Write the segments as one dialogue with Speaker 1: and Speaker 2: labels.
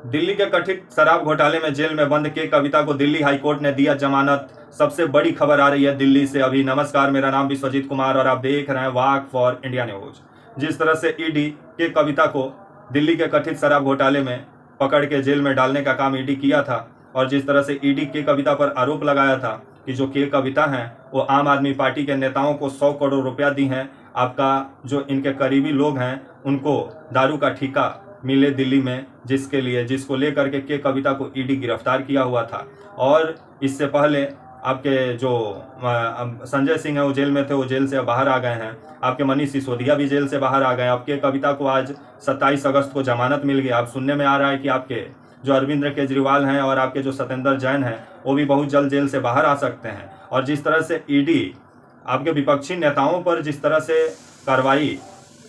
Speaker 1: दिल्ली के कथित शराब घोटाले में जेल में बंद के कविता को दिल्ली हाईकोर्ट ने दिया जमानत। सबसे बड़ी खबर आ रही है दिल्ली से अभी। नमस्कार, मेरा नाम विश्वजीत कुमार और आप देख रहे हैं वाक फॉर इंडिया न्यूज। जिस तरह से ईडी के कविता को दिल्ली के कथित शराब घोटाले में पकड़ के जेल में डालने का काम ईडी किया था, और जिस तरह से ईडी के कविता पर आरोप लगाया था कि जो के कविता हैं वो आम आदमी पार्टी के नेताओं को 100 करोड़ रुपया दी हैं, आपका जो इनके करीबी लोग हैं उनको दारू का ठेका मिले दिल्ली में, जिसको लेकर के कविता को ईडी गिरफ्तार किया हुआ था। और इससे पहले आपके जो संजय सिंह है वो जेल में थे, वो जेल से बाहर आ गए हैं। आपके मनीष सिसोदिया भी जेल से बाहर आ गए। आपके कविता को आज 27 अगस्त को जमानत मिल गई। आप सुनने में आ रहा है कि आपके जो अरविंद केजरीवाल हैं और आपके जो सत्येंद्र जैन हैं वो भी बहुत जल्द जेल से बाहर आ सकते हैं। और जिस तरह से ईडी आपके विपक्षी नेताओं पर जिस तरह से कार्रवाई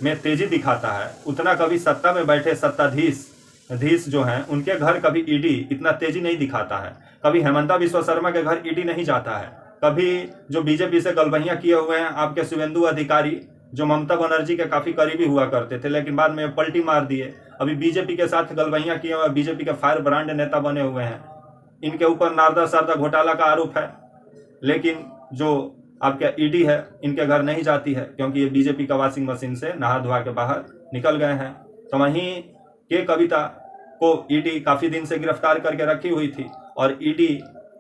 Speaker 1: में तेजी दिखाता है, उतना कभी सत्ता में बैठे सत्ताधीश जो हैं उनके घर कभी ईडी इतना तेजी नहीं दिखाता है। कभी हेमंता बिस्वा शर्मा के घर ईडी नहीं जाता है। कभी जो बीजेपी से गलबहियां किए हुए हैं आपके शुभेंदु अधिकारी, जो ममता बनर्जी के काफी करीबी हुआ करते थे लेकिन बाद में पलटी मार दिए, अभी बीजेपी के साथ गलबहियां किए हुए, बीजेपी के फायर ब्रांड नेता बने हुए हैं। इनके ऊपर नारदा शारदा घोटाला का आरोप है, लेकिन जो आपका ईडी है इनके घर नहीं जाती है क्योंकि ये बीजेपी का वॉशिंग मशीन से नहा धोआ के बाहर निकल गए हैं। तो वहीं के कविता को ईडी काफी दिन से गिरफ्तार करके रखी हुई थी और ईडी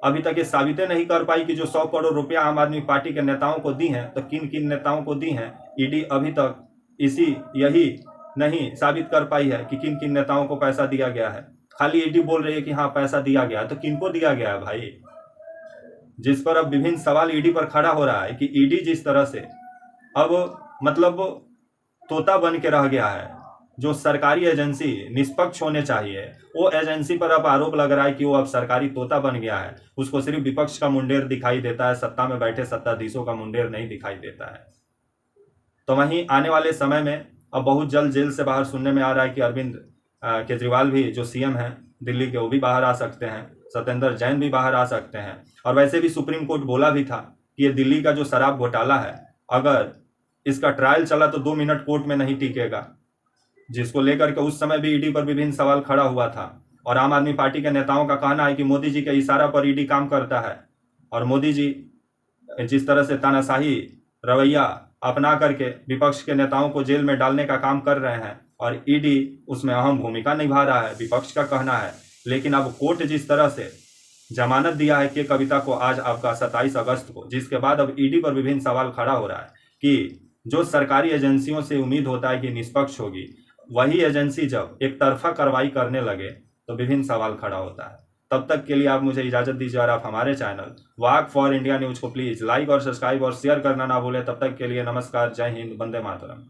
Speaker 1: अभी तक ये साबित नहीं कर पाई कि जो 100 करोड़ रुपया आम आदमी पार्टी के नेताओं को दी हैं, तो किन किन नेताओं को दी हैं। ईडी अभी तक यही नहीं साबित कर पाई है कि किन किन नेताओं को पैसा दिया गया है। खाली ईडी बोल रही है कि हाँ पैसा दिया गया है, तो किनको दिया गया है भाई। जिस पर अब विभिन्न सवाल ईडी पर खड़ा हो रहा है कि ईडी जिस तरह से अब मतलब तोता बन के रह गया है, जो सरकारी एजेंसी निष्पक्ष होने चाहिए वो एजेंसी पर अब आरोप लग रहा है कि वो अब सरकारी तोता बन गया है। उसको सिर्फ विपक्ष का मुंडेर दिखाई देता है, सत्ता में बैठे सत्ताधीशों का मुंडेर नहीं दिखाई देता है। तो वहीं आने वाले समय में अब बहुत जल्द जेल से बाहर सुनने में आ रहा है कि अरविंद केजरीवाल भी जो सीएम हैं दिल्ली के, वो भी बाहर आ सकते हैं। सत्येंद्र जैन भी बाहर आ सकते हैं। और वैसे भी सुप्रीम कोर्ट बोला भी था कि ये दिल्ली का जो शराब घोटाला है, अगर इसका ट्रायल चला तो 2 मिनट कोर्ट में नहीं टिकेगा, जिसको लेकर के उस समय भी ईडी पर विभिन्न सवाल खड़ा हुआ था। और आम आदमी पार्टी के नेताओं का कहना है कि मोदी जी के इशारा पर ईडी काम करता है और मोदी जी जिस तरह से तानाशाही रवैया अपना करके विपक्ष के नेताओं को जेल में डालने का काम कर रहे हैं और ईडी उसमें अहम भूमिका निभा रहा है, विपक्ष का कहना है। लेकिन अब कोर्ट जिस तरह से जमानत दिया है कि कविता को आज आपका 27 अगस्त को, जिसके बाद अब ईडी पर विभिन्न सवाल खड़ा हो रहा है कि जो सरकारी एजेंसियों से उम्मीद होता है कि निष्पक्ष होगी, वही एजेंसी जब एक तरफा कार्रवाई करने लगे तो विभिन्न सवाल खड़ा होता है। तब तक के लिए आप मुझे इजाजत दीजिए और आप हमारे channel walk for India news को प्लीज लाइक और सब्सक्राइब और शेयर करना ना भूलें। तब तक के लिए नमस्कार, जय हिंद, वंदे मातरम।